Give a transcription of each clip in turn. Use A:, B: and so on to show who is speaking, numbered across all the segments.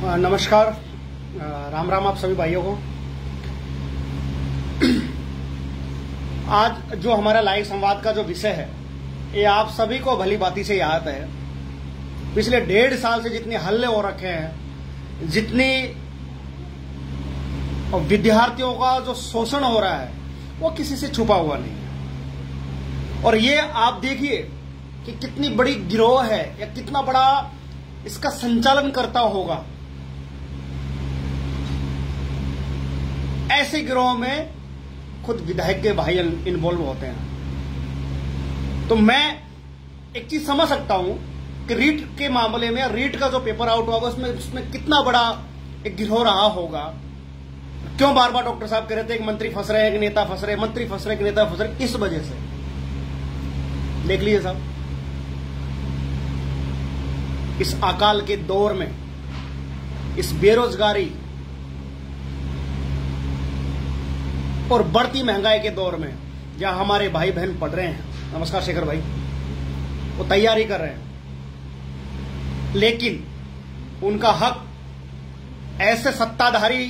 A: नमस्कार, राम राम आप सभी भाइयों को। आज जो हमारा लाइव संवाद का जो विषय है, ये आप सभी को भली भांति से याद है। पिछले 1.5 साल से जितने हल्ले हो रखे हैं, जितनी विद्यार्थियों का जो शोषण हो रहा है, वो किसी से छुपा हुआ नहीं है। और ये आप देखिए कि कितनी बड़ी गिरोह है या कितना बड़ा इसका संचालन करता होगा। ऐसे गिरोह में खुद विधायक के भाई इन्वॉल्व होते हैं। तो मैं एक चीज समझ सकता हूं कि रीट के मामले में, रीट का जो पेपर आउट होगा उसमें कितना बड़ा एक गिरोह रहा होगा। क्यों बार बार डॉक्टर साहब कह रहे थे एक मंत्री फंस रहे हैं, एक नेता फंस रहे, मंत्री फंस रहे, एक नेता फंस रहे, इस वजह से। देख लीजिए साहब, इस अकाल के दौर में, इस बेरोजगारी और बढ़ती महंगाई के दौर में, जहां हमारे भाई बहन पढ़ रहे हैं, नमस्कार शेखर भाई, वो तैयारी कर रहे हैं, लेकिन उनका हक ऐसे सत्ताधारी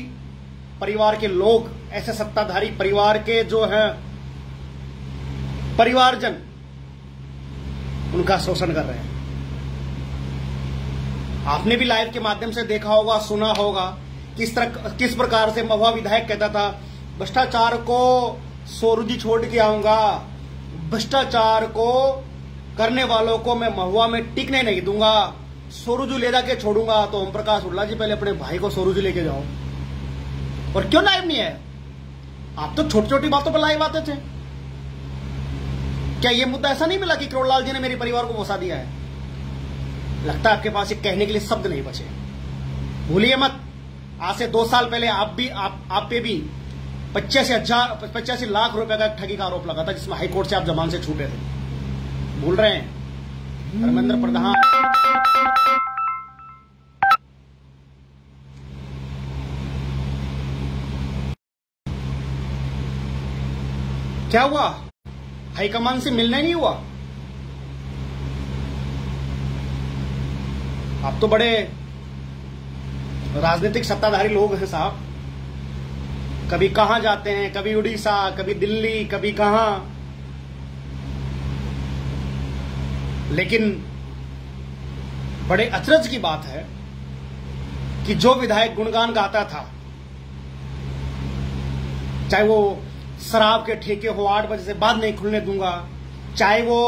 A: परिवार के लोग, ऐसे सत्ताधारी परिवार के जो हैं परिवारजन, उनका शोषण कर रहे हैं। आपने भी लाइव के माध्यम से देखा होगा, सुना होगा किस प्रकार से महुआ विधायक कहता था, भ्रष्टाचार को सोरूजी छोड़ के आऊंगा, भ्रष्टाचार को करने वालों को मैं महुआ में टिकने नहीं दूंगा, सोरूजी ले जाके छोड़ूंगा। तो ओम प्रकाश उल्ला जी, पहले अपने भाई को सोरूजी लेके जाओ। और क्यों लाइव नहीं है? आप तो छोटी छोटी बातों पर लाइव आते थे। क्या यह मुद्दा ऐसा नहीं मिला कि करोड़लाल जी ने मेरे परिवार को फंसा दिया है? लगता है आपके पास एक कहने के लिए शब्द नहीं बचे। भूलिए मत, आज से 2 साल पहले आप पे भी 85 लाख रुपए का ठगी का आरोप लगा था, जिसमें हाईकोर्ट से आप जमान से छूटे थे। भूल रहे हैं? धर्मेंद्र प्रधान, क्या हुआ? हाईकमान से मिलना नहीं हुआ? आप तो बड़े राजनीतिक सत्ताधारी लोग हैं साहब। कभी कहां जाते हैं, कभी उड़ीसा, कभी दिल्ली, कभी कहां। लेकिन बड़े अचरज की बात है कि जो विधायक गुणगान गाता था, चाहे वो शराब के ठेके हो 8 बजे से बाद नहीं खुलने दूंगा, चाहे वो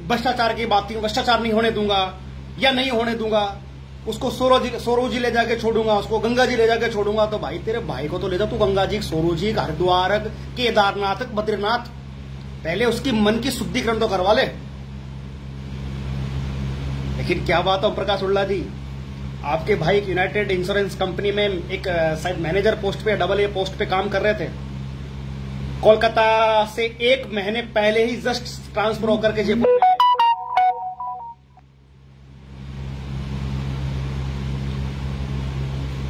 A: भ्रष्टाचार की बात थी, भ्रष्टाचार नहीं होने दूंगा या नहीं होने दूंगा, उसको सोरोजी ले जाके छोड़ूंगा, उसको गंगा जी ले जाके छोड़ूंगा। तो भाई तेरे भाई को तो ले जा तू गंगा जी, सोरोजी, हरिद्वार, केदारनाथ, बद्रीनाथ, पहले उसकी मन की शुद्धिकरण तो करवा ले। लेकिन क्या बात है ओम प्रकाश उल्ला जी, आपके भाई एक यूनाइटेड इंश्योरेंस कंपनी में एक शायद मैनेजर पोस्ट पे, AA पोस्ट पे काम कर रहे थे। कोलकाता से 1 महीने पहले ही जस्ट ट्रांसफर होकर के जयपुर में,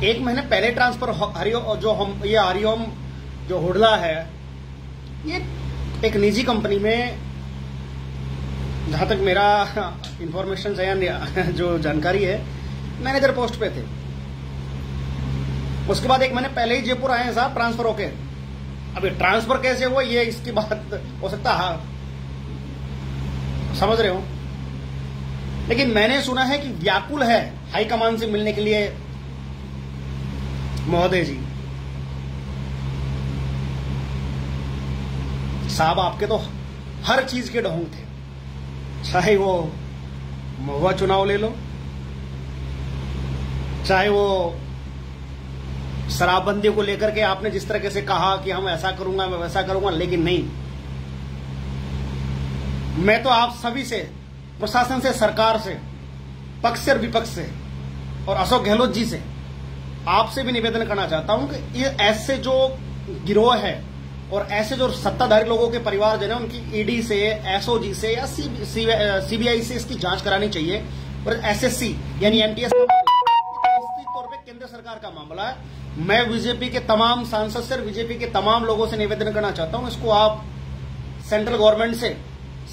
A: 1 महीने पहले ट्रांसफर। ये हरिओम जो हुडला है, ये एक निजी कंपनी में, जहां तक मेरा इंफॉर्मेशन है, जो जानकारी है, मैनेजर पोस्ट पे थे। उसके बाद 1 महीने पहले ही जयपुर आए हैं साहब ट्रांसफर होके। अब ये ट्रांसफर कैसे हुआ, ये इसकी बात हो सकता है, समझ रहे हो। लेकिन मैंने सुना है कि व्याकुल है हाईकमान से मिलने के लिए महोदय जी। साहब आपके तो हर चीज के ढोंग थे, चाहे वो महुआ चुनाव ले लो, चाहे वो शराबबंदी को लेकर के आपने जिस तरह से कहा कि हम ऐसा करूंगा, मैं वैसा करूंगा, लेकिन नहीं। मैं तो आप सभी से, प्रशासन से, सरकार से, पक्ष से और विपक्ष से, और अशोक गहलोत जी से, आपसे भी निवेदन करना चाहता हूं कि ये ऐसे जो गिरोह है और ऐसे जो सत्ताधारी लोगों के परिवार जो है, उनकी ईडी से, एसओजी से या सीबीआई से इसकी जांच करानी चाहिए। और एसएससी यानी एमटीएस तौर पे केंद्र सरकार का मामला है। मैं बीजेपी के तमाम सांसद से, बीजेपी के तमाम लोगों से निवेदन करना चाहता हूं, इसको आप सेंट्रल गवर्नमेंट से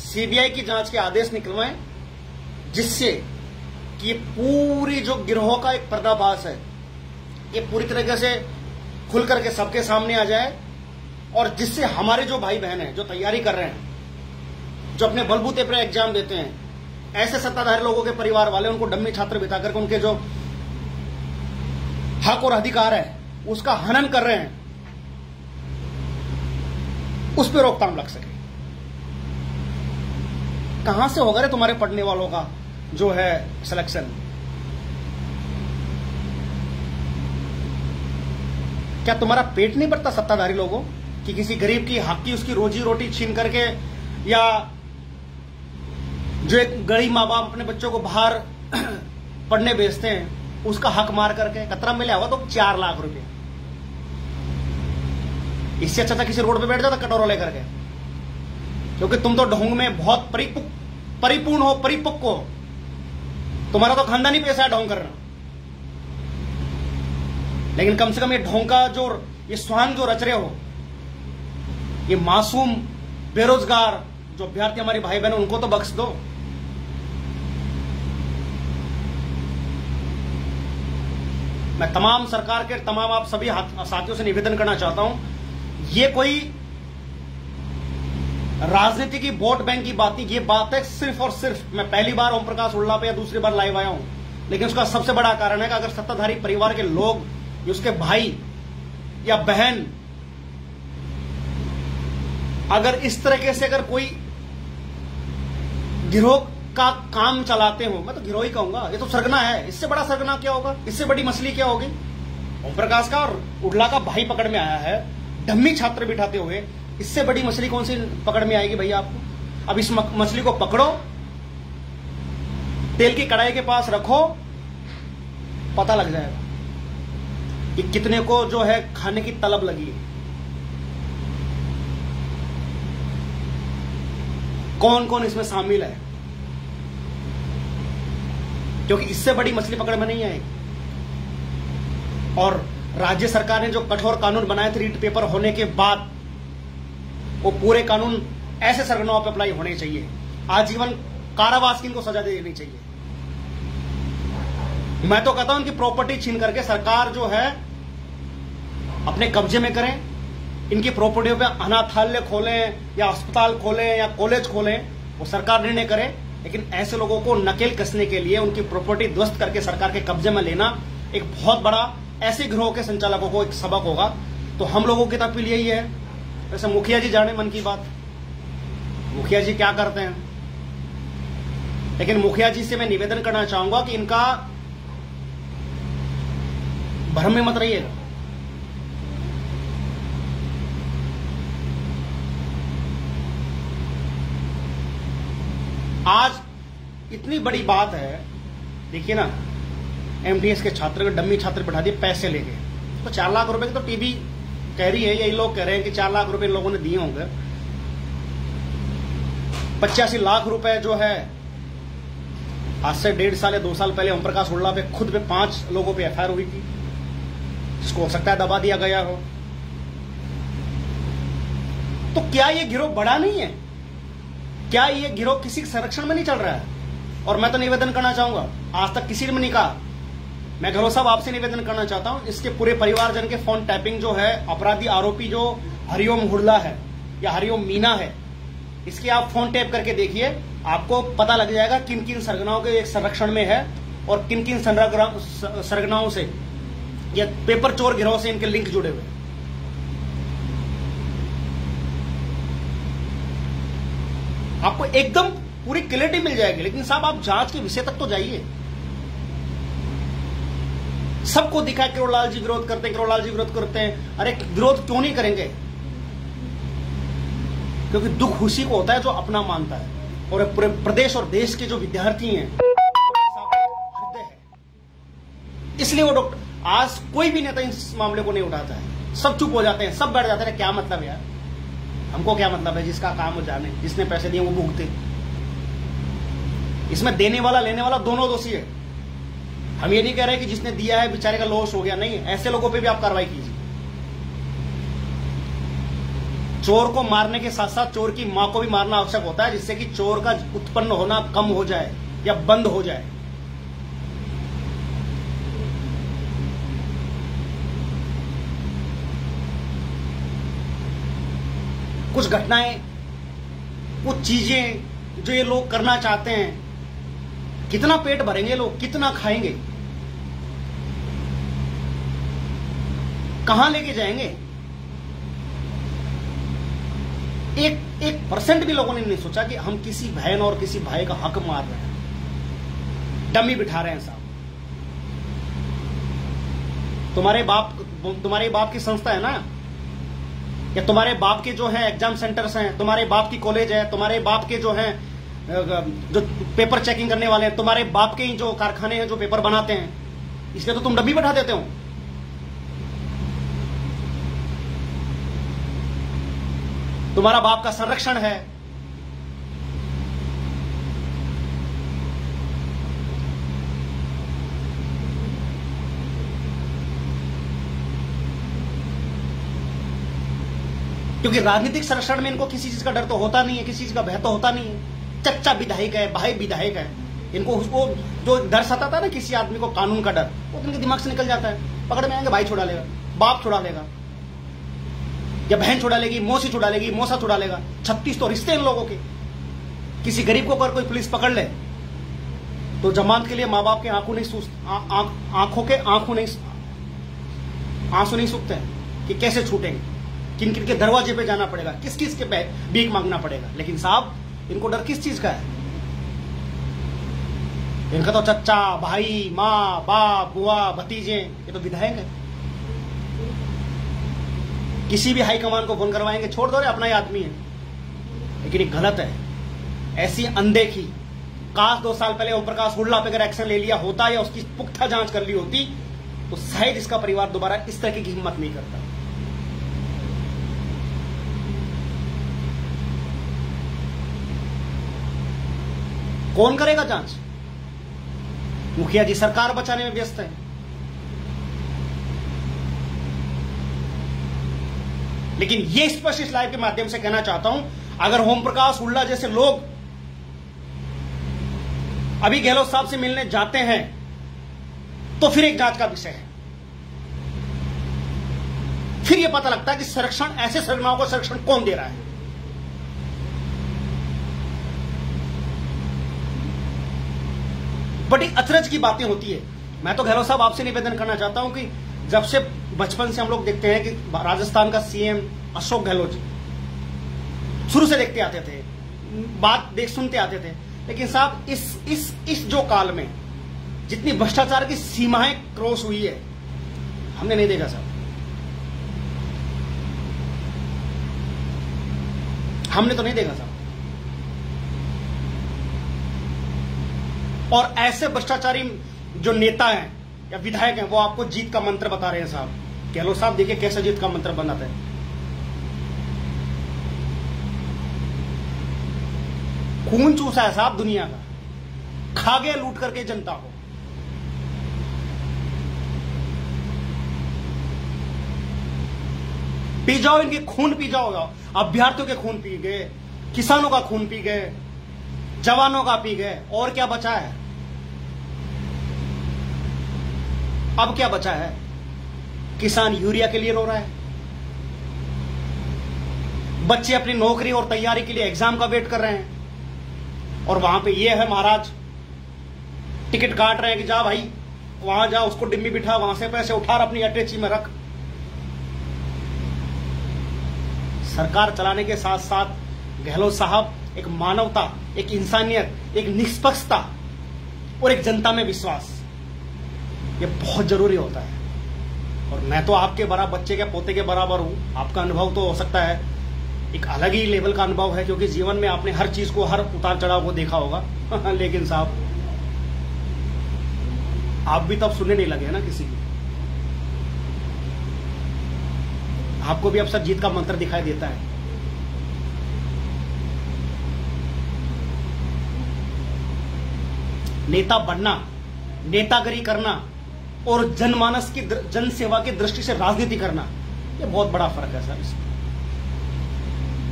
A: सीबीआई की जांच के आदेश निकलवाएं, जिससे कि पूरी जो गिरोह का एक पर्दाफाश है, ये पूरी तरीके से खुल करके सबके सामने आ जाए, और जिससे हमारे जो भाई बहन हैं जो तैयारी कर रहे हैं, जो अपने बलबूते पर एग्जाम देते हैं, ऐसे सत्ताधारी लोगों के परिवार वाले उनको डम्मी छात्र बिता करके उनके जो हक और अधिकार है उसका हनन कर रहे हैं, उस पर रोकथाम लग सके। कहां से होगा रे तुम्हारे पढ़ने वालों का जो है सिलेक्शन? क्या तुम्हारा पेट नहीं भरता सत्ताधारी लोगों कि किसी गरीब की हक की उसकी रोजी रोटी छीन करके, या जो एक गरीब माँ बाप अपने बच्चों को बाहर पढ़ने भेजते हैं उसका हक मार करके कतरा मिला हुआ तो 4 लाख रुपए। इससे अच्छा था किसी रोड पे बैठ जाता कटोरा लेकर के, क्योंकि तुम तो ढोंग में बहुत परिपूर्ण हो, परिपक्व हो। तुम्हारा तो खानदानी पैसा है ढोंग करना, लेकिन कम से कम ये ढोंग का जो ये स्वांग जो रच रहे हो, ये मासूम बेरोजगार जो अभ्यर्थी हमारे भाई बहन उनको तो बख्श दो। मैं तमाम सरकार के तमाम आप सभी साथियों से निवेदन करना चाहता हूं, ये कोई राजनीति की वोट बैंक की बात नहीं, ये बात है सिर्फ और सिर्फ, मैं पहली बार ओम प्रकाश उल्ला पे या दूसरी बार लाइव आया हूं, लेकिन उसका सबसे बड़ा कारण है कि अगर सत्ताधारी परिवार के लोग, उसके भाई या बहन अगर इस तरीके से अगर कोई गिरोह का काम चलाते हो, मैं तो गिरोह ही कहूंगा, ये तो सरगना है, इससे बड़ा सरगना क्या होगा, इससे बड़ी मछली क्या होगी? ओम प्रकाश का और उड़ला का भाई पकड़ में आया है डम्मी छात्र बिठाते हुए, इससे बड़ी मछली कौन सी पकड़ में आएगी भैया आपको? अब इस मछली को पकड़ो, तेल की कढ़ाई के पास रखो, पता लग जाएगा कि कितने को जो है खाने की तलब लगी है, कौन कौन इसमें शामिल है, क्योंकि इससे बड़ी मछली पकड़ में नहीं आएगी। और राज्य सरकार ने जो कठोर कानून बनाए थे रीट पेपर होने के बाद, वो पूरे कानून ऐसे सरगनाओं पर अप्लाई होने चाहिए, आजीवन कारावास की इनको सजा दे देनी चाहिए। मैं तो कहता हूं इनकी प्रॉपर्टी छीन करके सरकार जो है अपने कब्जे में करें, इनकी प्रॉपर्टियों पे अनाथालय खोलें या अस्पताल खोलें या कॉलेज खोलें, वो सरकार निर्णय करे, लेकिन ऐसे लोगों को नकेल कसने के लिए उनकी प्रॉपर्टी ध्वस्त करके सरकार के कब्जे में लेना एक बहुत बड़ा ऐसे गिरोह के संचालकों को एक सबक होगा। तो हम लोगों की अपील यही है, वैसे मुखिया जी जाने मन की बात, मुखिया जी क्या करते हैं, लेकिन मुखिया जी से मैं निवेदन करना चाहूंगा कि इनका भ्रम में मत रहिएगा। आज इतनी बड़ी बात है, देखिए ना, एमटीएस के छात्र को डम्मी छात्र बैठा दिए पैसे लेके, तो 4 लाख रुपए की तो टीवी कह रही है, यही लोग कह रहे हैं कि 4 लाख रुपए इन लोगों ने दिए होंगे। 85 लाख रुपए जो है आज से 1.5 साल या 2 साल पहले ओम प्रकाश उल्ला पे खुद पे 5 लोगों पे एफआईआर हुई थी, जिसको हो सकता है दबा दिया गया हो। तो क्या ये गिरोह बड़ा नहीं है? क्या ये गिरोह किसी संरक्षण में नहीं चल रहा है? और मैं तो निवेदन करना चाहूंगा, आज तक किसी ने नहीं कहा, मैं घरों साहब आपसे निवेदन करना चाहता हूं, इसके पूरे परिवारजन के फोन टैपिंग जो है, अपराधी आरोपी जो हरिओम हुड़ला है या हरिओम मीना है, इसके आप फोन टैप करके देखिए, आपको पता लग जाएगा किन किन सरगनाओं के एक संरक्षण में है और किन किन सरगनाओं से या पेपर चोर गिरोह से इनके लिंक जुड़े हुए। आपको एकदम पूरी क्लैरिटी मिल जाएगी, लेकिन साहब आप जांच के विषय तक तो जाइए। सबको दिखा है करोड़लाल जी विरोध करते हैं, करोड़लाल जी विरोध करते हैं। अरे विरोध क्यों नहीं करेंगे? क्योंकि दुख उसी को होता है जो अपना मानता है, और पूरे प्रदेश और देश के जो विद्यार्थी हैं हृदय है, इसलिए वो डॉक्टर आज कोई भी नेता इस मामले को नहीं उठाता है, सब चुप हो जाते हैं, सब बैठ जाते हैं। क्या मतलब यार, हमको क्या मतलब है? जिसका काम हो जाने, जिसने पैसे दिए वो भुगते। इसमें देने वाला लेने वाला दोनों दोषी है। हम ये नहीं कह रहे कि जिसने दिया है बेचारे का लॉस हो गया, नहीं, ऐसे लोगों पे भी आप कार्रवाई कीजिए। चोर को मारने के साथ साथ चोर की मां को भी मारना आवश्यक होता है, जिससे कि चोर का उत्पन्न होना कम हो जाए या बंद हो जाए। कुछ घटनाएं, कुछ चीजें जो ये लोग करना चाहते हैं, कितना पेट भरेंगे लोग, कितना खाएंगे, कहां लेके जाएंगे? एक परसेंट भी लोगों ने नहीं सोचा कि हम किसी बहन और किसी भाई का हक मार रहे हैं, डमी बिठा रहे हैं साहब। तुम्हारे बाप की संस्था है ना, या तुम्हारे बाप के जो है एग्जाम सेंटर्स हैं, तुम्हारे बाप की कॉलेज है, तुम्हारे बाप के जो है जो पेपर चेकिंग करने वाले हैं, तुम्हारे बाप के ही जो कारखाने हैं जो पेपर बनाते हैं, इसलिए तो तुम डमी बिठा देते हो। तुम्हारा बाप का संरक्षण है, क्योंकि राजनीतिक संरक्षण में इनको किसी चीज का डर तो होता नहीं है, किसी चीज का भय तो होता नहीं है। चच्चा विधायक है, भाई विधायक है, इनको उसको जो डर सताता है ना किसी आदमी को, कानून का डर, वो उनके दिमाग से निकल जाता है। पकड़ में आएंगे, भाई छुड़ा लेगा, बाप छुड़ा लेगा, या बहन छुड़ा लेगी, मौसी छुड़ा लेगी, मौसा छुड़ा लेगा। 36 तो रिश्ते इन लोगों के। किसी गरीब को अगर कोई पुलिस पकड़ ले तो जमानत के लिए माँ बाप के आंखों के आंसू नहीं सूखते हैं कि कैसे छूटेंगे, किन किन के दरवाजे पे जाना पड़ेगा, किस किस के भीख मांगना पड़ेगा। लेकिन साहब इनको डर किस चीज का है? इनका तो चच्चा, भाई, माँ, बाप, बुआ, भतीजे, ये तो विधायक है। किसी भी हाईकमान को फोन करवाएंगे, छोड़ दो रे, अपना ही आदमी है। लेकिन ये गलत है, ऐसी अनदेखी। काश 2 साल पहले ओम प्रकाश हुड्डा पे अगर एक्शन ले लिया होता या उसकी पुख्ता जांच कर ली होती तो शायद इसका परिवार दोबारा इस तरह की हिम्मत नहीं करता। कौन करेगा जांच? मुखिया जी सरकार बचाने में व्यस्त है। लेकिन यह स्पष्ट इस लाइव के माध्यम से कहना चाहता हूं, अगर ओम प्रकाश हुड्डा जैसे लोग अभी गहलोत साहब से मिलने जाते हैं तो फिर एक जांच का विषय है। फिर यह पता लगता है कि संरक्षण, ऐसे सरगनाओं को संरक्षण कौन दे रहा है। बड़ी अचरज की बातें होती है। मैं तो गहलोत साहब आपसे निवेदन करना चाहता हूं कि जब से बचपन से हम लोग देखते हैं कि राजस्थान का सीएम अशोक गहलोत जी, शुरू से देखते आते थे, बात सुनते आते थे। लेकिन साहब इस जो काल में जितनी भ्रष्टाचार की सीमाएं क्रॉस हुई है, हमने नहीं देखा साहब, हमने तो नहीं देखा साहब। और ऐसे भ्रष्टाचारी जो नेता हैं या विधायक हैं, वो आपको जीत का मंत्र बता रहे हैं साहब। गहलोत साहब देखिए कैसे जीत का मंत्र बनाते हैं। खून चूसा है साहब दुनिया का, खा गए लूट करके जनता को। पी जाओ इनके खून, पी जाओ। अभ्यर्थियों के खून पी गए, किसानों का खून पी गए, जवानों का पी गए, और क्या बचा है? अब क्या बचा है? किसान यूरिया के लिए रो रहा है, बच्चे अपनी नौकरी और तैयारी के लिए एग्जाम का वेट कर रहे हैं, और वहां पे ये है महाराज टिकट काट रहे हैं कि जा भाई वहां जा, उसको डिम्मी बिठा, वहां से पैसे उठा अपनी अटैची में रख। सरकार चलाने के साथ साथ गहलोत साहब एक मानवता, एक इंसानियत, एक निष्पक्षता और एक जनता में विश्वास, ये बहुत जरूरी होता है। और मैं तो आपके बराबर, बच्चे के पोते के बराबर हूं। आपका अनुभव तो हो सकता है एक अलग ही लेवल का अनुभव है, क्योंकि जीवन में आपने हर चीज को, हर उतार चढ़ाव को देखा होगा। लेकिन साहब आप भी तब सुनने नहीं लगे ना किसी की। आपको भी अब सर जीत का मंत्र दिखाई देता है। नेता बनना, नेतागिरी करना और जनमानस की, जन सेवा की दृष्टि से राजनीति करना, ये बहुत बड़ा फर्क है सर। इसमें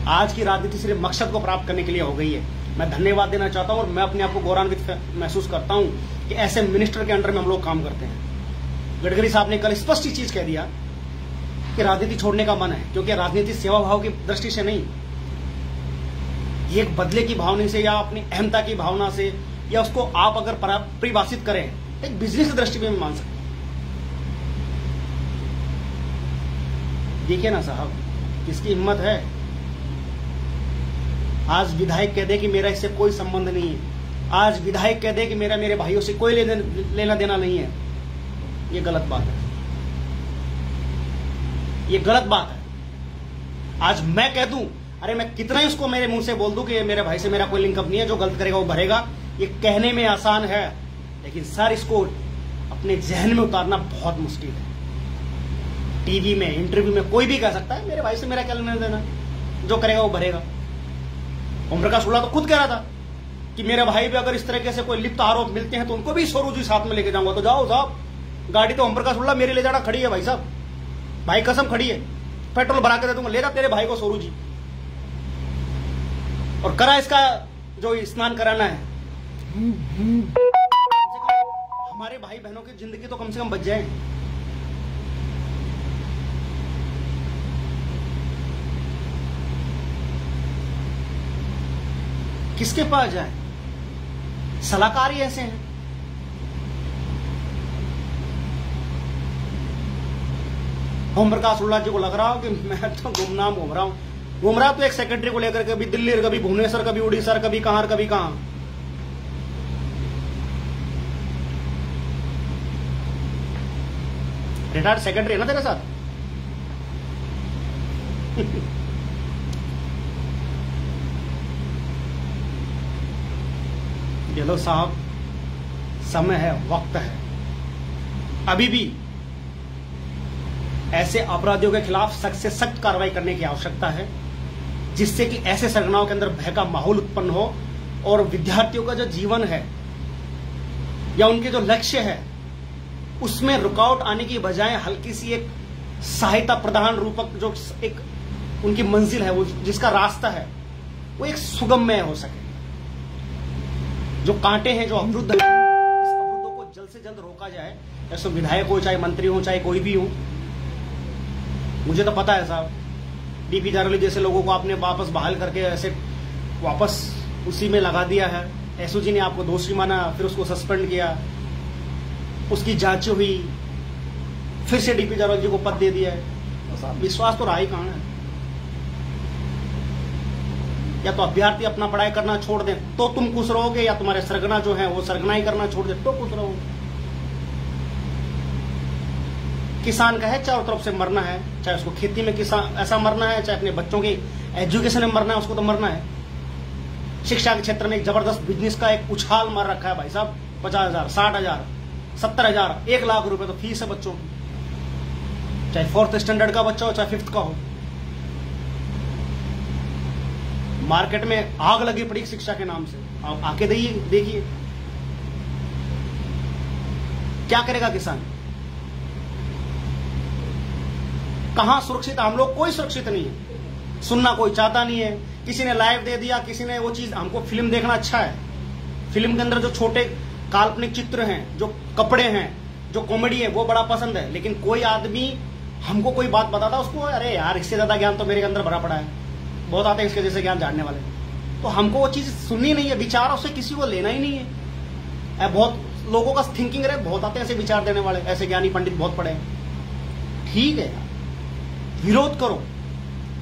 A: आज की राजनीति सिर्फ मकसद को प्राप्त करने के लिए हो गई है। मैं धन्यवाद देना चाहता हूं और मैं अपने आप को गौरवान्वित महसूस करता हूं कि ऐसे मिनिस्टर के अंडर में हम लोग काम करते हैं। गडकरी साहब ने कल स्पष्ट ही चीज कह दिया कि राजनीति छोड़ने का मन है, क्योंकि राजनीति सेवा भाव की दृष्टि से नहीं, एक बदले की भावना से या अपनी अहमता की भावना से, या उसको आप अगर परिभाषित करें एक बिजनेस की दृष्टि में मान सकते। देखिए ना साहब, किसकी हिम्मत है आज विधायक कह दे कि मेरा इससे कोई संबंध नहीं है, आज विधायक कह दे कि मेरा मेरे भाइयों से कोई लेना देना नहीं है। ये गलत बात है, ये गलत बात है। आज मैं कह दूं, अरे मैं कितना ही उसको मेरे मुंह से बोल दूं कि मेरे भाई से मेरा कोई लिंकअप नहीं है, जो गलत करेगा वो भरेगा, ये कहने में आसान है, लेकिन सर इसको अपने जहन में उतारना बहुत मुश्किल है। टीवी में, इंटरव्यू में कोई भी कह सकता है मेरे भाई से मेरा क्या लेना देना, जो करेगा वो भरेगा। ओम प्रकाश उल्ला तो खुद कह रहा था कि मेरे भाई पे अगर इस तरीके से कोई लिप्त आरोप मिलते हैं तो उनको भी स्वरूप जी साथ में लेके जाऊंगा। तो जाओ साहब, गाड़ी तो ओम प्रकाश उल्ला मेरे ले जाना खड़ी है भाई साहब, भाई कसम खड़ी है, पेट्रोल भरा के दे दूंगा, ले जा तेरे भाई को स्वरूप जी। और करा इसका जो स्नान कराना है, हमारे भाई बहनों की जिंदगी तो कम से कम बच जाए। किसके पास जाए, सलाहकार ही ऐसे हैं। ओम प्रकाश उल्ला जी को लग रहा हो कि मैं तो गुमनाम घूम रहा हूं। घूम रहा तो एक सेक्रेटरी को लेकर, कभी दिल्ली, कभी भुवनेश्वर, कभी उड़ीसा, कभी कहां। रिटायर्ड सेक्रेटरी है ना तेरे साथ। चलो साहब, समय है, वक्त है, अभी भी ऐसे अपराधियों के खिलाफ सख्त से सख्त कार्रवाई करने की आवश्यकता है, जिससे कि ऐसे सरगनाओं के अंदर भय का माहौल उत्पन्न हो और विद्यार्थियों का जो जीवन है या उनके जो लक्ष्य है उसमें रुकावट आने की बजाय हल्की सी एक सहायता प्रदान रूपक जो एक उनकी मंजिल है, वो जिसका रास्ता है वो एक सुगममय हो सके। जो कांटे हैं, जो अवरुद्ध है, इस अवरुद्धों को जल्द से जल्द रोका जाए। ऐसे विधायक हो, चाहे मंत्री हो, चाहे कोई भी हो। मुझे तो पता है साहब, डीपी जारौली जैसे लोगों को आपने वापस बहाल करके ऐसे वापस उसी में लगा दिया है। एसओजी ने आपको दोषी माना, फिर उसको सस्पेंड किया, उसकी जांच हुई, फिर से डीपी जारौली जी को पद दे दिया है। तो साहब विश्वास तो रहा ही कहां है। या तो अभ्यर्थी अपना पढ़ाई करना छोड़ दें तो तुम खुश रहोगे, या तुम्हारे सरगना जो है वो सरगनाई करना छोड़ दे तो खुश रहोगे। किसान का है चारों तरफ से मरना है, चाहे उसको खेती में किसान ऐसा मरना है, चाहे अपने बच्चों की एजुकेशन में मरना है, उसको तो मरना है। शिक्षा के क्षेत्र में एक जबरदस्त बिजनेस का एक उछाल मार रखा है भाई साहब। 50,000, 60,000, 70,000, 1 लाख रुपए तो फीस है बच्चों की, चाहे 4th स्टैंडर्ड का बच्चा हो, चाहे 5th का हो। मार्केट में आग लगी पड़ी शिक्षा के नाम से। आप आके देखिए क्या करेगा किसान, कहां सुरक्षित। हम लोग कोई सुरक्षित नहीं है, सुनना कोई चाहता नहीं है। किसी ने लाइव दे दिया, किसी ने वो चीज। हमको फिल्म देखना अच्छा है, फिल्म के अंदर जो छोटे काल्पनिक चित्र हैं, जो कपड़े हैं, जो कॉमेडी है, वो बड़ा पसंद है। लेकिन कोई आदमी हमको कोई बात बताता, उसको अरे यार इससे ज्यादा ज्ञान तो मेरे अंदर भरा पड़ा है, बहुत आते हैं इसके जैसे ज्ञान जानने वाले। तो हमको वो चीज सुननी नहीं है, विचार उससे किसी को लेना ही नहीं है। बहुत लोगों का थिंकिंग रहे, बहुत आते हैं ऐसे विचार देने वाले, ऐसे ज्ञानी पंडित बहुत पड़े हैं। ठीक है यार, विरोध करो,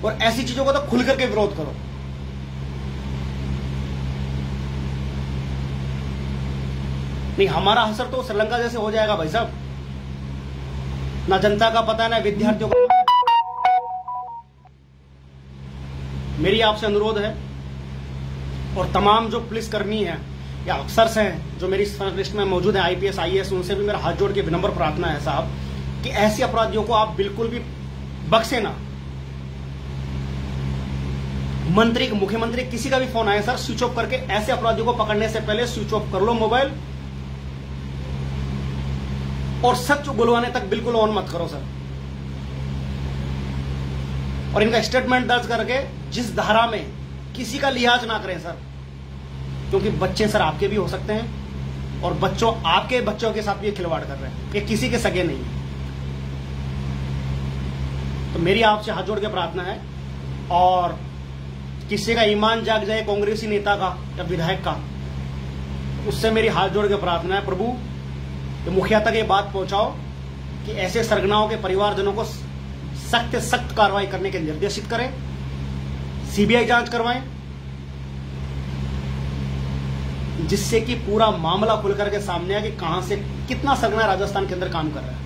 A: और ऐसी चीजों को तो खुल करके विरोध करो। नहीं, हमारा असर तो श्रीलंका जैसे हो जाएगा भाई साहब। ना जनता का पता है, ना विद्यार्थियों का। मेरी आपसे अनुरोध है, और तमाम जो पुलिसकर्मी हैं या अफसर्स हैं जो मेरी लिस्ट में मौजूद है, आईपीएस, आईएएस, उनसे भी मेरा हाथ जोड़ के विनम्र प्रार्थना है साहब कि ऐसे अपराधियों को आप बिल्कुल भी बख्शे ना। मंत्री, मुख्यमंत्री, किसी का भी फोन आए सर, स्विच ऑफ करके, ऐसे अपराधियों को पकड़ने से पहले स्विच ऑफ कर लो मोबाइल, और सच बुलवाने तक बिल्कुल ऑन मत करो सर। और इनका स्टेटमेंट दर्ज करके जिस धारा में किसी का लिहाज ना करें सर, क्योंकि बच्चे सर आपके भी हो सकते हैं, और बच्चों आपके बच्चों के साथ भी खिलवाड़ कर रहे हैं, ये किसी के सगे नहीं। तो मेरी आपसे हाथ जोड़ के प्रार्थना है, और किसी का ईमान जाग जाए कांग्रेसी नेता का या विधायक का, उससे मेरी हाथ जोड़ के प्रार्थना है, प्रभु तो मुखिया तक ये बात पहुंचाओ कि ऐसे सरगनाओं के परिवारजनों को सख्त से सख्त कार्रवाई करने के निर्देशित करें, सीबीआई जांच करवाएं, जिससे कि पूरा मामला खुल करके सामने आए कि कहां से कितना सरगना राजस्थान के अंदर काम कर रहा है।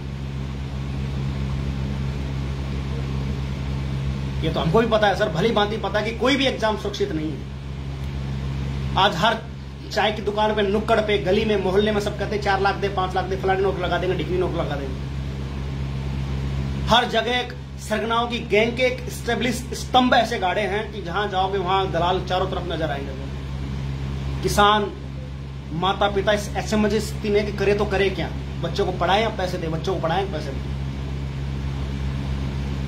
A: ये तो हमको भी पता है सर, भली भांति पता है कि कोई भी एग्जाम सुरक्षित नहीं है। आज हर चाय की दुकान पे, नुक्कड़ पे, गली में, मोहल्ले में सब कहते हैं 4 लाख दे, 5 लाख दे, फलानी नोट लगा देंगे, ढिकनी नोट लगा देंगे। हर जगह एक सरगनाओं की गैंग के एक स्टेब्लिश स्तंभ ऐसे गाड़े हैं कि जहां जाओगे वहां दलाल चारों तरफ नजर आएंगे। किसान, माता पिता इस ऐसे मजे स्थिति में कि करे तो करे क्या, बच्चों को पढ़ाएं या पैसे दे, बच्चों को पढ़ाएं पैसे दे।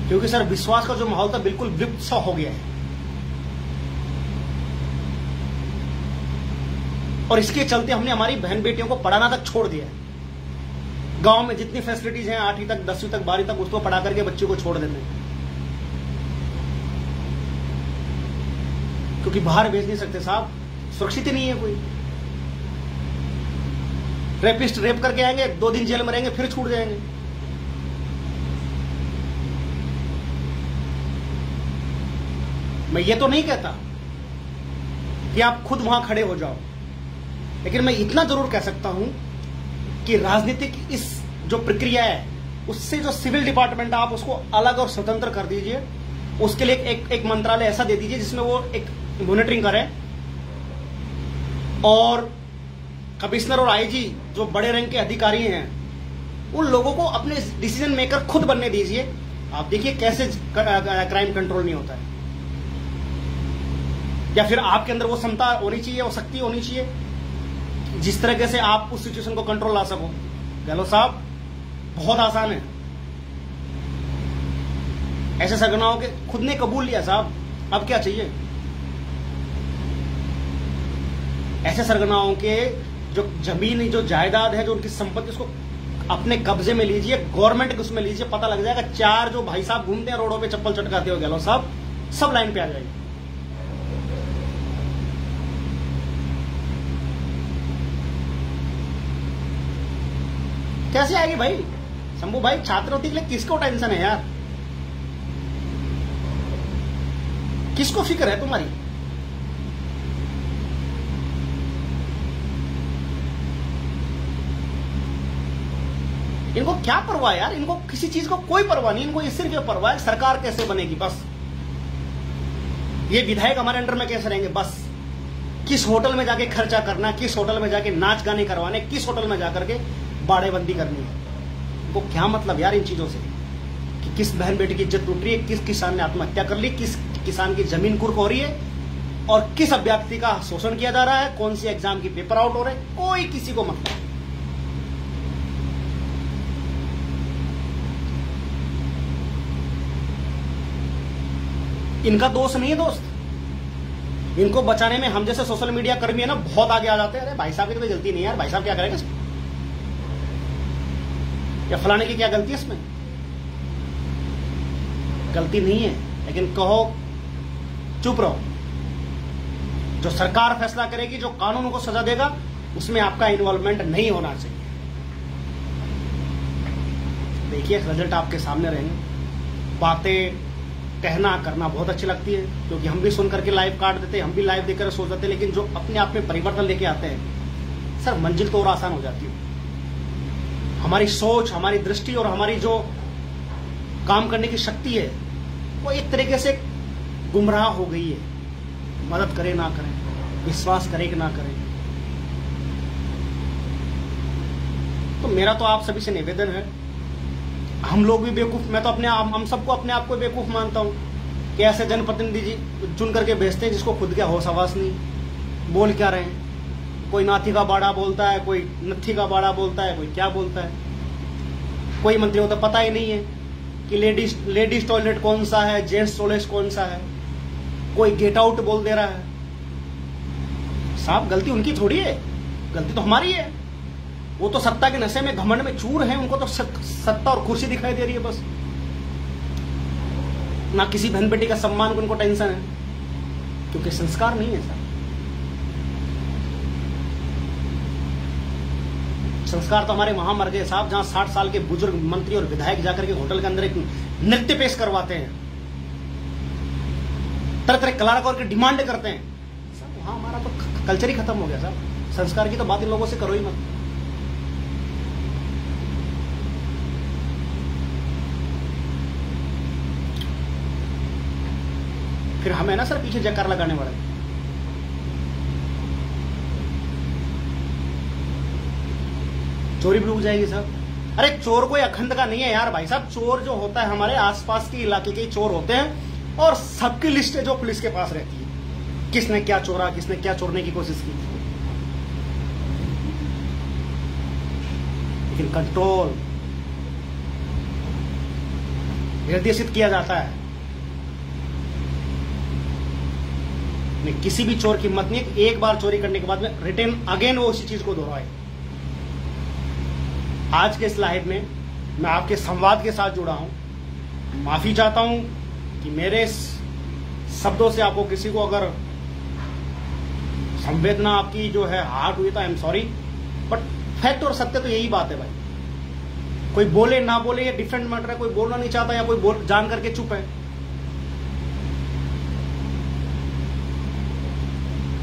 A: क्योंकि सर विश्वास का जो माहौल था बिल्कुल विलुप्त सा हो गया है, और इसके चलते हमने हमारी बहन बेटियों को पढ़ाना तक छोड़ दिया है। गांव में जितनी फैसिलिटीज हैं 8वीं तक, 10वीं तक, 12वीं तक, उसको पढ़ा करके बच्चों को छोड़ देते हैं, क्योंकि बाहर भेज नहीं सकते साहब, सुरक्षित ही नहीं है कोई। रेपिस्ट रेप करके आएंगे, 2 दिन जेल में रहेंगे, फिर छूट जाएंगे। मैं ये तो नहीं कहता कि आप खुद वहां खड़े हो जाओ, लेकिन मैं इतना जरूर कह सकता हूं कि राजनीतिक इस जो प्रक्रिया है उससे जो सिविल डिपार्टमेंट है आप उसको अलग और स्वतंत्र कर दीजिए। उसके लिए एक मंत्रालय ऐसा दे दीजिए जिसमें वो एक मॉनिटरिंग करे, और कमिश्नर और आईजी जो बड़े रैंक के अधिकारी हैं उन लोगों को अपने डिसीजन मेकर खुद बनने दीजिए। आप देखिए कैसे क्राइम कंट्रोल नहीं होता है। या फिर आपके अंदर वो क्षमता होनी चाहिए, वो शक्ति होनी चाहिए जिस तरीके से आप उस सिचुएशन को कंट्रोल ला सको। गहलोत साहब बहुत आसान है, ऐसे सरगनाओं के खुद ने कबूल लिया साहब, अब क्या चाहिए। ऐसे सरगनाओं के जो जमीन, जो जायदाद है, जो उनकी संपत्ति, उसको अपने कब्जे में लीजिए, गवर्नमेंट के उसमें लीजिए, पता लग जाएगा 4 जो भाई साहब घूमते हैं रोडों पे चप्पल चटकाते हो गहलोत साहब, सब लाइन पे आ जाएंगे। कैसे आएगी भाई शंभू भाई, छात्रवृत्ति के लिए किसको टेंशन है यार, किसको फिक्र है तुम्हारी। इनको क्या परवाह यार, इनको किसी चीज को कोई परवाह नहीं, इनको ये सिर्फ ये परवाह है सरकार कैसे बनेगी बस, ये विधायक हमारे अंडर में कैसे रहेंगे बस, किस होटल में जाके खर्चा करना, किस होटल में जाके नाच गाने करवाने, किस होटल में जाकर के बाड़ेबंदी करनी है। इनको क्या मतलब यार इन चीजों से कि किस बहन बेटी की इज्जत टूट रही है, किस किसान ने आत्महत्या कर ली, किस किसान की जमीन कुर्क हो रही है, और किस अभ्यर्थी का शोषण किया जा रहा है, कौन सी एग्जाम की पेपर आउट हो रहे हैं, कोई किसी को मतलब। इनका दोष नहीं है दोस्त, इनको बचाने में हम जैसे सोशल मीडिया कर्मी है ना बहुत आगे आ जाते हैं। अरे भाई साहब की तो गलती नहीं है यार, भाई साहब क्या करेंगे इसमें, या फलाने की क्या गलती है इसमें, गलती नहीं है, लेकिन कहो चुप रहो। जो सरकार फैसला करेगी, जो कानून को सजा देगा, उसमें आपका इन्वॉल्वमेंट नहीं होना चाहिए। देखिए रिजल्ट आपके सामने रहेंगे। बातें कहना करना बहुत अच्छी लगती है, क्योंकि हम भी सुन करके लाइव काट देते हैं, हम भी लाइव देखकर सोच देते हैं, लेकिन जो अपने आप में परिवर्तन लेके आते हैं सर, मंजिल तो और आसान हो जाती है। हमारी सोच, हमारी दृष्टि और हमारी जो काम करने की शक्ति है वो एक तरीके से गुमराह हो गई है। मदद करे ना करें, विश्वास करे कि ना करें, तो मेरा तो आप सभी से निवेदन है, हम लोग भी बेवकूफ, मैं तो अपने आप, हम सबको अपने आप को बेवकूफ मानता हूं कि ऐसे जनप्रतिनिधि जी चुन करके भेजते हैं जिसको खुद का होश आवास नहीं, बोल क्या रहे हैं। कोई नाथी का बाड़ा बोलता है, कोई नत्थी का बाड़ा बोलता है, कोई क्या बोलता है। कोई मंत्री को तो पता ही नहीं है कि लेडीज टॉयलेट कौन सा है, जेंट्स टॉयलेट कौन सा है। कोई गेट आउट बोल दे रहा है। साहब गलती उनकी थोड़ी है, गलती तो हमारी है। वो तो सत्ता के नशे में, घमंड में चूर हैं, उनको तो सत्ता और कुर्सी दिखाई दे रही है बस, ना किसी बहन बेटी का सम्मान को उनको टेंशन है। क्योंकि संस्कार नहीं है सर। संस्कार तो हमारे वहां मर गए साहब, जहां 60 साल के बुजुर्ग मंत्री और विधायक जाकर के होटल के अंदर एक नृत्य पेश करवाते हैं, तरह तरह कलाकार की डिमांड करते हैं। सर वहां हमारा तो कल्चर ही खत्म हो गया सर। संस्कार की तो बात इन लोगों से करो ही मत। फिर हमें ना सर पीछे जयकार लगाने वाले। चोरी भी रुक जाएगी सर। अरे चोर कोई अखंड का नहीं है यार भाई साहब। चोर जो होता है हमारे आसपास के इलाके के चोर होते हैं, और सबकी लिस्ट है जो पुलिस के पास रहती है, किसने क्या चोरा, किसने क्या चोरने की कोशिश की। लेकिन कंट्रोल निर्देशित किया जाता है। नहीं, किसी भी चोर की हिम्मत नहीं है एक बार चोरी करने के बाद में रिटर्न अगेन वो उसी चीज को दोहराए। आज के इस लाइव में मैं आपके संवाद के साथ जुड़ा हूं। माफी चाहता हूं कि मेरे शब्दों से आपको किसी को अगर संवेदना आपकी जो है हार्ट हुई तो I am sorry, but fact और सत्य तो यही बात है भाई। कोई बोले ना बोले ये डिफरेंट मैटर है। कोई बोलना नहीं चाहता या कोई जान करके चुप है।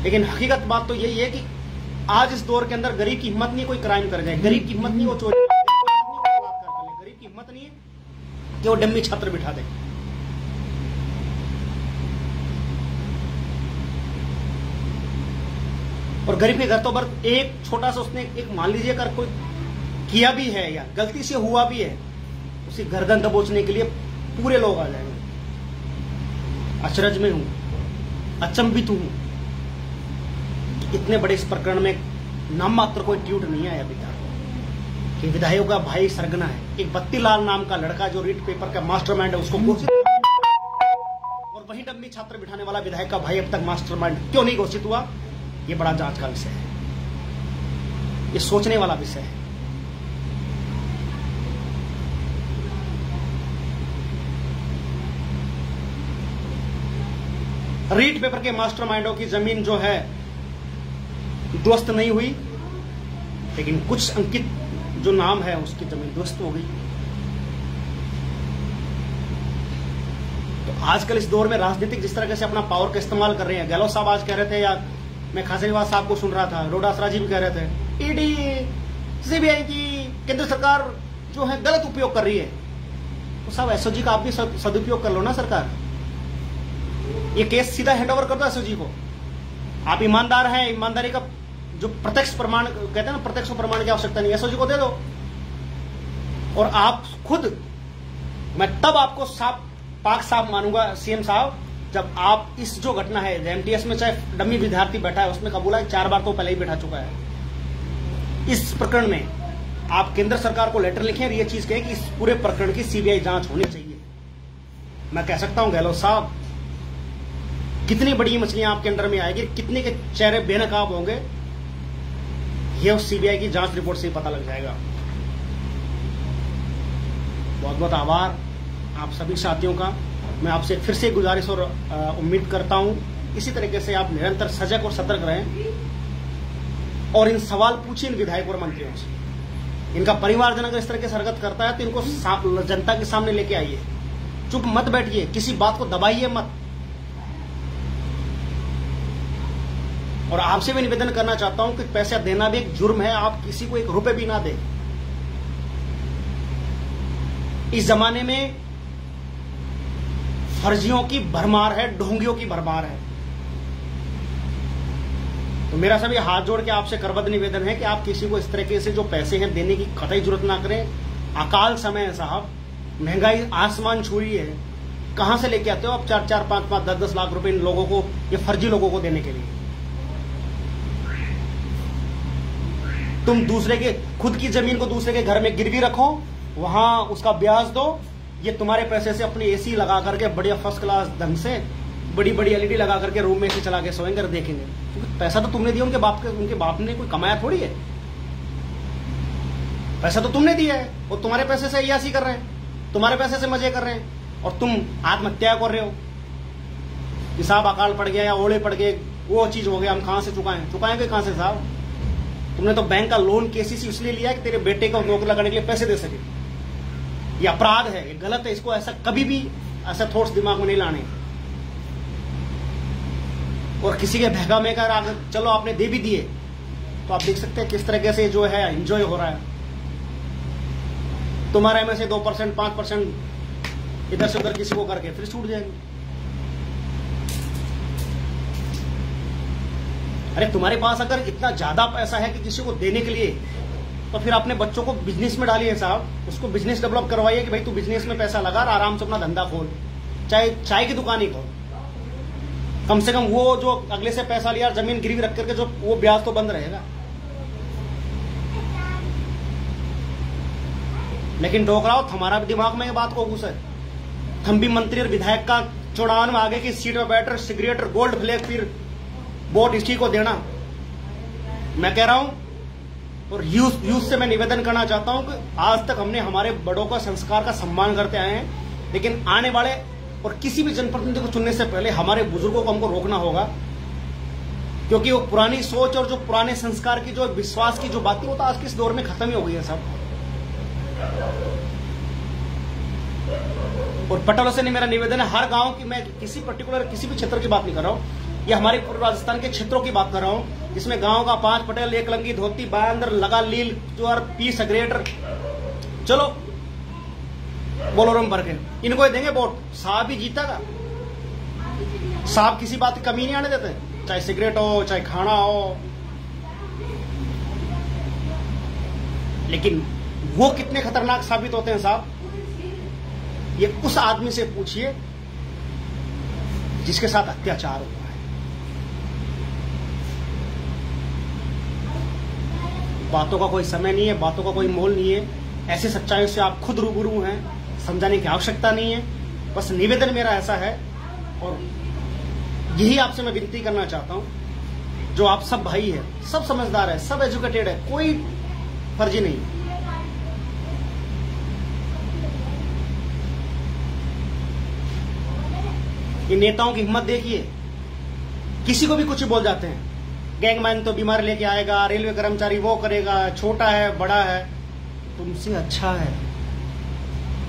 A: लेकिन हकीकत बात तो यही है कि आज इस दौर के अंदर गरीब की हिम्मत नहीं कोई क्राइम कर जाए, गरीब की हिम्मत नहीं वो चोरी कर ले, गरीब की हिम्मत नहीं है कि वो डम्मी छात्र बिठा दे। और गरीब के घर तो बर्थ एक छोटा सा उसने एक मान लीजिए अगर कोई किया भी है या गलती से हुआ भी है, उसी गर्दन दबोचने के लिए पूरे लोग आ जाएंगे। अचरज में हूं, अचंभित हूं, इतने बड़े इस प्रकरण में नाम मात्र कोई ट्यूट नहीं आया अभी तक कि विधायक का भाई सरगना है। एक बत्तीलाल नाम का लड़का जो रीट पेपर का मास्टरमाइंड है उसको घोषित, और वही डम्मी छात्र बिठाने वाला विधायक का भाई अब तक मास्टरमाइंड क्यों नहीं घोषित हुआ, ये बड़ा जांच का विषय है, ये सोचने वाला विषय है। रीट पेपर के मास्टरमाइंडों की जमीन जो है ध्वस्त नहीं हुई, लेकिन कुछ अंकित जो नाम है उसकी जमीन ध्वस्त हो गई। तो आजकल इस दौर में राजनीतिक जिस तरह से अपना पावर का इस्तेमाल कर रहे हैं, गहलोत साहब आज कह रहे थे, या मैं खासरीवास साहब को सुन रहा था, रोडासरा जी भी कह रहे थे, ईडी सीबीआई की केंद्र सरकार जो है गलत उपयोग कर रही है। तो साहब एसओजी का आप भी सदुपयोग कर लो ना सरकार। ये केस सीधा हैंडओवर कर दो एसओजी को। आप ईमानदार हैं, ईमानदारी का जो प्रत्यक्ष प्रमाण कहते हैं ना, प्रत्यक्ष प्रमाण की आवश्यकता नहीं, एसओजी को दे दो। और आप खुद, मैं तब आपको पाक साफ मानूंगा सीएम साहब, जब आप इस जो घटना है एमटीएस में चाहे डमी विद्यार्थी बैठा है उसमें कबूला है 4 बार तो पहले ही बैठा चुका है। इस प्रकरण में आप केंद्र सरकार को लेटर लिखें और ये चीज कहें कि इस पूरे प्रकरण की सीबीआई जांच होनी चाहिए। मैं कह सकता हूं गहलोत साहब, कितनी बड़ी मछलियां आपके अंडर में आएगी, कितने के चेहरे बेनकाब होंगे, ये उस सीबीआई की जांच रिपोर्ट से ही पता लग जाएगा। बहुत बहुत आभार आप सभी साथियों का। मैं आपसे फिर से गुजारिश और उम्मीद करता हूं इसी तरीके से आप निरंतर सजग और सतर्क रहें और इन सवाल पूछिए इन विधायकों और मंत्रियों से। इनका परिवारजन अगर इस तरह से हरकत करता है तो इनको जनता के सामने लेके आइए, चुप मत बैठिए, किसी बात को दबाइए मत। और आपसे भी निवेदन करना चाहता हूं कि पैसा देना भी एक जुर्म है, आप किसी को 1 रुपए भी ना दें। इस जमाने में फर्जियों की भरमार है, ढोंगियों की भरमार है। तो मेरा सभी हाथ जोड़ के आपसे करबद्ध निवेदन है कि आप किसी को इस तरीके से जो पैसे हैं देने की कतई जरूरत ना करें। अकाल समय है साहब, महंगाई आसमान छू रही है, कहां से लेके आते हो आप 4-4, 5-5, 10-10 लाख रुपए इन लोगों को, ये फर्जी लोगों को देने के लिए। तुम दूसरे के खुद की जमीन को दूसरे के घर में गिरवी रखो, वहां उसका ब्याज दो, ये तुम्हारे पैसे से अपनी एसी लगा करके बढ़िया फर्स्ट क्लास ढंग से बड़ी बड़ी एलईडी लगा करके रूम में एसी चला के सोएंगे और देखेंगे। क्योंकि पैसा तो तुमने दिया, उनके बाप ने कोई कमाया थोड़ी है, पैसा तो तुमने दिया है, और तुम्हारे पैसे से अय्यासी कर रहे हैं, तुम्हारे पैसे से मजे कर रहे हैं, और तुम आत्महत्या कर रहे हो। कि साहब अकाल पड़ गया या ओले पड़ गए, वो चीज हो गया, हम कहां से चुकाएंगे कहां से साहब? तुमने तो बैंक का लोन केसीसी इसलिए लिया कि तेरे बेटे को नौकरी लगाने के लिए पैसे दे सके। ये अपराध है, ये गलत है, इसको ऐसा कभी भी ऐसा थॉट्स दिमाग में नहीं लाने। और किसी के भैगा में कर चलो आपने दे भी दिए, तो आप देख सकते हैं किस तरीके से जो है एंजॉय हो रहा है। तुम्हारे में से 2% 5% इधर से उधर किसी को करके फिर छूट जाएंगे। अरे तुम्हारे पास अगर इतना ज्यादा पैसा है कि किसी को देने के लिए, तो फिर अपने बच्चों को बिजनेस में डालिए साहब, उसको बिजनेस डेवलप करवाइए कि भाई तू बिजनेस में पैसा लगा, आराम से अपना धंधा खोल, चाहे चाय की दुकान ही खोल। कम से कम वो जो अगले से पैसा लिया जमीन गिरवी रख करके जो वो ब्याज तो बंद रहेगा। लेकिन डोकराओ हमारा भी दिमाग में ये बात को घुस है। हम भी मंत्री और विधायक का चुनाव में आगे की सीट में बैठ रहे, सिगरेट और गोल्ड फ्लैग फिर वोट इसी को देना। मैं कह रहा हूं और यूथ से मैं निवेदन करना चाहता हूं कि आज तक हमने हमारे बड़ों का संस्कार का सम्मान करते आए हैं, लेकिन आने वाले और किसी भी जनप्रतिनिधि को चुनने से पहले हमारे बुजुर्गों को हमको रोकना होगा, क्योंकि वो पुरानी सोच और जो पुराने संस्कार की जो विश्वास की जो बातें, वो तो आज के इस दौर में खत्म ही हो गई है सब। और पटेलों से नहीं मेरा निवेदन है, हर गांव की, मैं किसी पर्टिकुलर किसी भी क्षेत्र की बात नहीं कर रहा हूं, ये हमारे पूर्व राजस्थान के क्षेत्रों की बात कर रहा हूं, जिसमें गांव का 5 पटेल, 1 लंगी धोती, बांदर लगा लील जो पी सिगरेट, चलो बोलोरम भर के इनको ही देंगे वोट, साहब ही जीतेगा। साहब किसी बात की कमी नहीं आने देते, चाहे सिगरेट हो चाहे खाना हो। लेकिन वो कितने खतरनाक साबित होते हैं साहब, ये उस आदमी से पूछिए जिसके साथ अत्याचार हुआ है। बातों का कोई समय नहीं है, बातों का कोई मोल नहीं है। ऐसे सच्चाइयों से आप खुद रूबरू हैं, समझाने की आवश्यकता नहीं है। बस निवेदन मेरा ऐसा है, और यही आपसे मैं विनती करना चाहता हूं, जो आप सब भाई है, सब समझदार है, सब एजुकेटेड है, कोई फर्जी नहीं। ये नेताओं की हिम्मत देखिए, किसी को भी कुछ बोल जाते हैं। गैंगमैन तो बीमार लेके आएगा, रेलवे कर्मचारी वो करेगा, छोटा है बड़ा है, तुमसे अच्छा है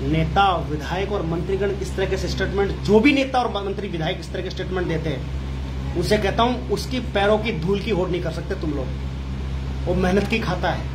A: नेता विधायक और मंत्रीगण इस तरह के स्टेटमेंट, जो भी नेता और मंत्री विधायक इस तरह के स्टेटमेंट देते हैं, उसे कहता हूं उसकी पैरों की धूल की होड़ नहीं कर सकते तुम लोग। वो मेहनत की खाता है,